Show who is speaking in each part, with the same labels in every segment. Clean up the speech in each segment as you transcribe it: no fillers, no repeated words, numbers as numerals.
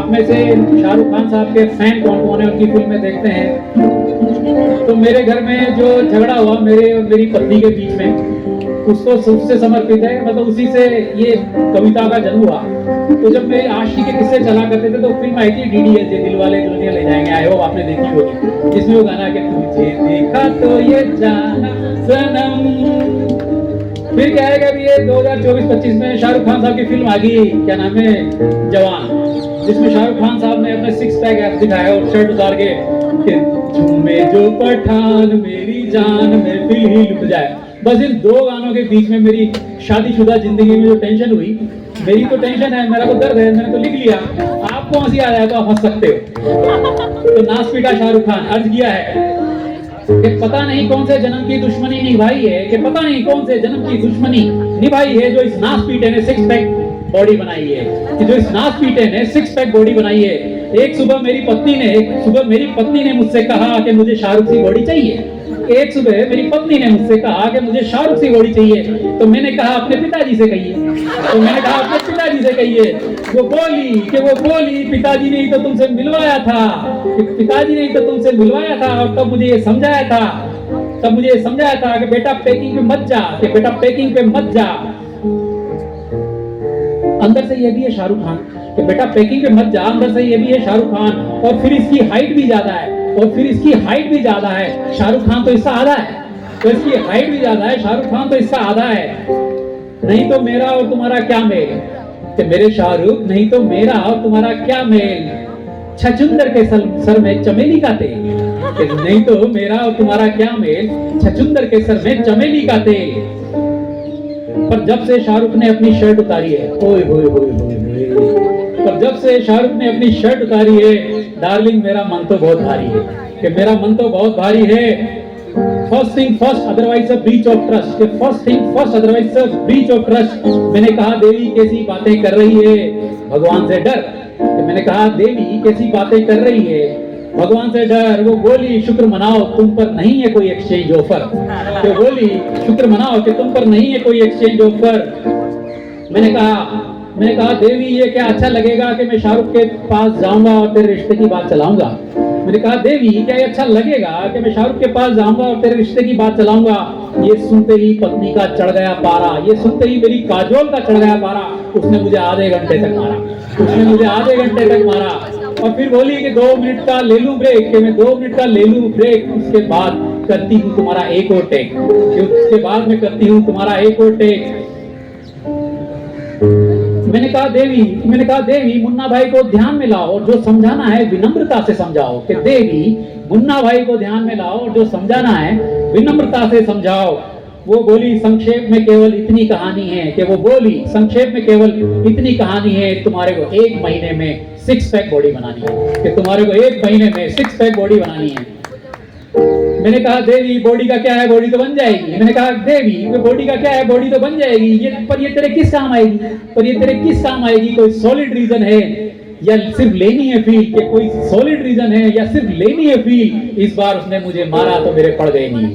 Speaker 1: आप में से शाहरुख खान साहब के फैन कौन कौन है, उनकी फिल्में देखते हैं? तो मेरे घर में जो झगड़ा हुआ मेरे और मेरी पत्नी के बीच में, उससे समर्पित है, मतलब उसी से ये कविता का जन्म हुआ। तो जब मेरे आशिकी के किस्से चला करते थे तो फिल्म आई थी DDLJ, दिल वाले दुल्हनिया ले जाएंगे, आई होप आपने देखी होगी, जिसमें वो गाना कि तुझे देखा तो ये जाना सनम। फिर क्या है कि अभी ये 2024-25 में शाहरुख खान साहब की फिल्म आ गई, क्या नाम है, जवान, जिसमें शाहरुख खान साहब ने अपने 6 पैक एब्स दिखाया और शर्ट उतार के झूमे जो पठान मेरी जान में फिर ही लुट जाए। बस इन 2 गानों के बीच में मेरी शादीशुदा जिंदगी में जो टेंशन हुई, मेरी तो टेंशन है, मेरा तो दर्द है, मैंने तो लिख लिया। आपको हंसी आ जाए तो आप हंस सकते हो। तो नाच पीटा शाहरुख खान, अर्ज किया है कि पता नहीं कौन से जन्म की दुश्मनी निभाई है, कि पता नहीं कौन से जन्म की दुश्मनी निभाई है, जो इस नाच पीटे ने 6 पैक बॉडी बनाई है, कि जो इस नाच पीटे ने 6 पैक बॉडी बनाई है। एक सुबह मेरी पत्नी ने मुझसे कहा कि मुझे शाहरुख सी बॉडी चाहिए। एक सुबह मेरी पत्नी ने मुझसे कहा कि मुझे शाहरुख सी बॉडी चाहिए। तो मैंने कहा अपने पिताजी से कहिए। वो बोली पिताजी ने ही तो तुमसे मिलवाया था, और तब मुझे ये समझाया था कि बेटा पैकिंग पे मत जा। अंदर से ये भी है शाहरुख खान कि बेटा पैकिंग पे मत जा, अंदर से ये भी है शाहरुख खान। और फिर इसकी हाइट भी ज्यादा है, शाहरुख खान तो इसका आधा है, तो इसकी हाइट भी ज्यादा है, शाहरुख खान तो इसका आधा है। नहीं तो मेरा और तुम्हारा क्या मेल, कि मेरे शाहरुख, नहीं तो मेरा और तुम्हारा क्या मेल, छछुंदर के सर में चमेली का तेल, कि नहीं तो मेरा और तुम्हारा क्या मेल, छछुंदर के सर में चमेली का तेल। पर जब से शाहरुख ने अपनी शर्ट उतारी है, पर जब से शाहरुख ने अपनी शर्ट उतारी है, डार्लिंग मेरा मन तो बहुत भारी है, कि मेरा मन तो बहुत भारी है। First thing first otherwise a breach of trust, कि first thing first otherwise a breach of trust. मैंने कहा देवी कैसी बातें कर रही है, भगवान से डर। मैंने कहा देवी कैसी बातें कर रही है, भगवान से डर। वो बोली शुक्र मनाओ तुम पर नहीं है कोई एक्सचेंज ऑफर, तो बोली शुक्र मनाओ कि तुम पर नहीं है कोई एक्सचेंज ऑफर। मैंने कहा देवी ये क्या अच्छा लगेगा कि मैं शाहरुख के पास जाऊंगा और तेरे रिश्ते की बात चलाऊंगा। मैंने कहा देवी क्या ये अच्छा लगेगा कि मैं शाहरुख के पास जाऊंगा और तेरे रिश्ते की बात चलाऊंगा। ये सुनते ही पत्नी का चढ़ गया पारा, ये सुनते ही मेरी काजोल का चढ़ गया पारा। उसने मुझे आधे घंटे तक मारा, और फिर बोली कि 2 मिनट का ले लूं ब्रेक, कि मैं 2 मिनट का ले लूं ब्रेक, उसके बाद करती हूँ तुम्हारा एक और टेक, उसके बाद मैं करती हूँ तुम्हारा एक और टेक। मैंने कहा देवी मुन्ना भाई को ध्यान में लाओ और जो समझाना है विनम्रता से समझाओ, कि देवी मुन्ना भाई को ध्यान में लाओ और जो समझाना है विनम्रता से समझाओ। वो बोली संक्षेप में केवल इतनी कहानी है, तुम्हारे को 1 महीने में 6 पैक बॉडी बनानी है, कि तुम्हारे को 1 महीने में 6 पैक बॉडी बनानी है। मैंने कहा देवी बॉडी का क्या है, बॉडी तो बन जाएगी। मैंने कहा देवी बॉडी का क्या है, बॉडी तो बन जाएगी, ये तेरे किस काम आएगी, कोई सॉलिड रीजन है या सिर्फ लेनी है फील, कि कोई सॉलिड रीजन है या सिर्फ लेनी है फील। इस बार उसने मुझे मारा तो मेरे पड़ गए नील।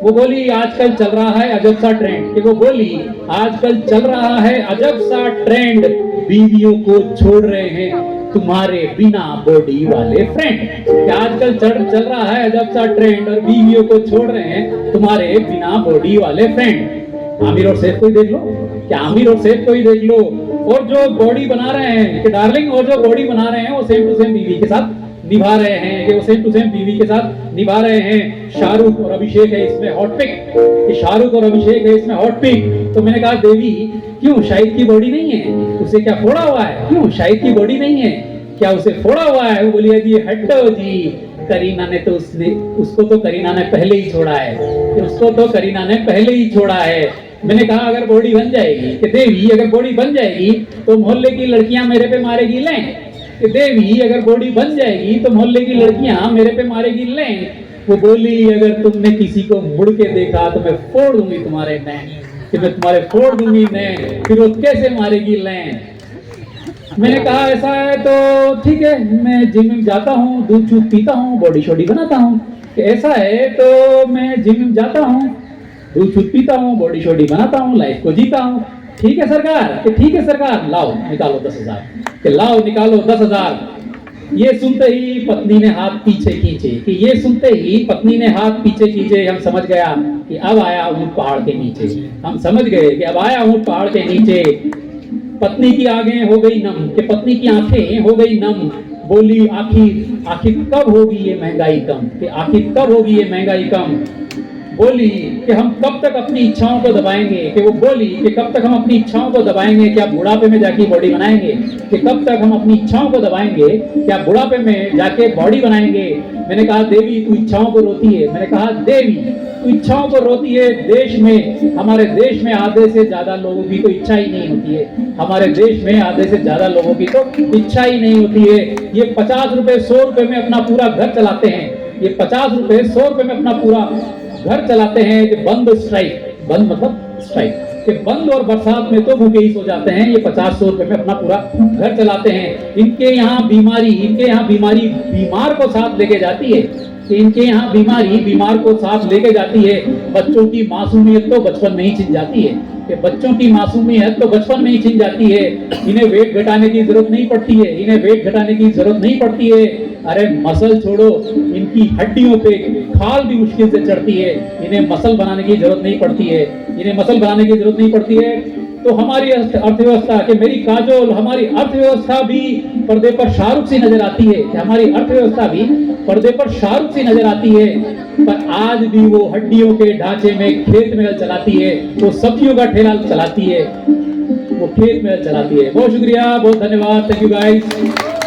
Speaker 1: वो बोली आजकल चल रहा है अजब सा ट्रेंड, बीवियों को छोड़ रहे हैं तुम्हारे बिना बॉडी वाले फ्रेंड। आजकल चल रहा है अजब सा ट्रेंड और बीवियों को छोड़ रहे हैं तुम्हारे बिना बॉडी वाले फ्रेंड। आमिर और सैफ को ही देख लो, और जो बॉडी बना रहे हैं कि डार्लिंग, और जो बॉडी बना रहे हैं वो सेम टू सेम बीवी के साथ निभा रहे हैं, शाहरुख और अभिषेक है इसमें हॉट पिक। तो मैंने कहा देवी क्यों शाहिद की बॉडी नहीं है, उसे क्या फोड़ा हुआ है, क्यों शाहिद की बॉडी नहीं है, क्या उसे फोड़ा हुआ है। वो बोली जी हटो जी, करीना ने तो उसको तो करीना ने पहले ही छोड़ा है। मैंने कहा अगर बॉडी बन जाएगी, कि देवी अगर बॉडी बन जाएगी तो मोहल्ले की लड़कियां मेरे पे मारेगी लें, कि देवी अगर बॉडी बन जाएगी तो मोहल्ले की लड़कियां मेरे पे मारेगी लें। वो बोली अगर तुमने किसी को मुड़ के देखा तो मैं फोड़ दूंगी तुम्हारे नैन, फिर वो कैसे मारेगी लें। मैंने कहा ऐसा है तो ठीक है, मैं जिम में जाता हूँ, दूध छूट पीता हूँ, बॉडी शॉडी बनाता हूँ। ऐसा है तो मैं जिम में जाता हूँ, दूध छूट पीता हूँ, बॉडी शॉडी बनाता हूँ, लाइफ को जीता हूँ। ठीक है सरकार, कि ठीक है सरकार, लाओ निकालो 10,000, कि लाओ निकालो 10,000। ये सुनते ही पत्नी ने हाथ पीछे खींचे, कि ये सुनते ही पत्नी ने हाथ पीछे खींचे, हम समझ गया कि अब आया ऊंट पहाड़ के नीचे। हम समझ गए कि अब आया ऊंट पहाड़ के नीचे। पत्नी की आंखें हो गई नम, कि पत्नी की आंखें हो गई नम। बोली आखिर आखिर कब होगी ये महंगाई कम, कि आखिर कब होगी ये महंगाई कम। बोली कि हम कब तक अपनी इच्छाओं को दबाएंगे, कि वो बोली कि कब तक हम अपनी इच्छाओं को दबाएंगे, क्या बुढ़ापे में जाके बॉडी बनाएंगे, कि कब तक हम अपनी इच्छाओं को दबाएंगे, क्या बुढ़ापे में जाके बॉडी बनाएंगे। मैंने कहा देवी तू इच्छाओं को रोती है, मैंने कहा देवी तू इच्छाओं को रोती है। देश में, हमारे देश में आधे से ज्यादा लोगों की तो इच्छा ही नहीं होती है, हमारे देश में आधे से ज्यादा लोगों की तो इच्छा ही नहीं होती है। ये 50 रुपए 100 रुपए में अपना पूरा घर चलाते हैं, ये 50 रुपए 100 रुपए में अपना पूरा घर चलाते हैं। कि बंद स्ट्राइक, बंद मतलब स्ट्राइक, कि बंद और बरसात में तो भूखे ही सो जाते हैं। ये 50-100 रुपए में अपना पूरा घर चलाते हैं। इनके यहाँ बीमारी बीमार को साथ लेके जाती है, कि इनके यहाँ बीमारी बीमार को साथ लेके जाती है। बच्चों की मासूमियत तो बचपन में ही छिन जाती है, कि बच्चों की मासूमियत तो बचपन में ही छिन जाती है। इन्हें वेट घटाने की जरूरत नहीं पड़ती है, इन्हें वेट घटाने की जरूरत नहीं पड़ती है। अरे मसल छोड़ो, इनकी हड्डियों पे खाल भी मुश्किल से चढ़ती है, इन्हें मसल बनाने की जरूरत नहीं पड़ती है, इन्हें मसल बनाने की जरूरत नहीं पड़ती है। तो हमारी अर्थव्यवस्था, कि मेरी काजोल, हमारी अर्थव्यवस्था भी पर्दे पर शाहरुख सी नजर आती है, कि हमारी अर्थव्यवस्था भी पर्दे पर शाहरुख सी नजर आती है, पर आज भी वो हड्डियों के ढांचे में खेत में चलाती है, वो सब्जियों का ठेला चलाती है, वो खेत में चलाती है। बहुत शुक्रिया, बहुत धन्यवाद, थैंक यू गाइस।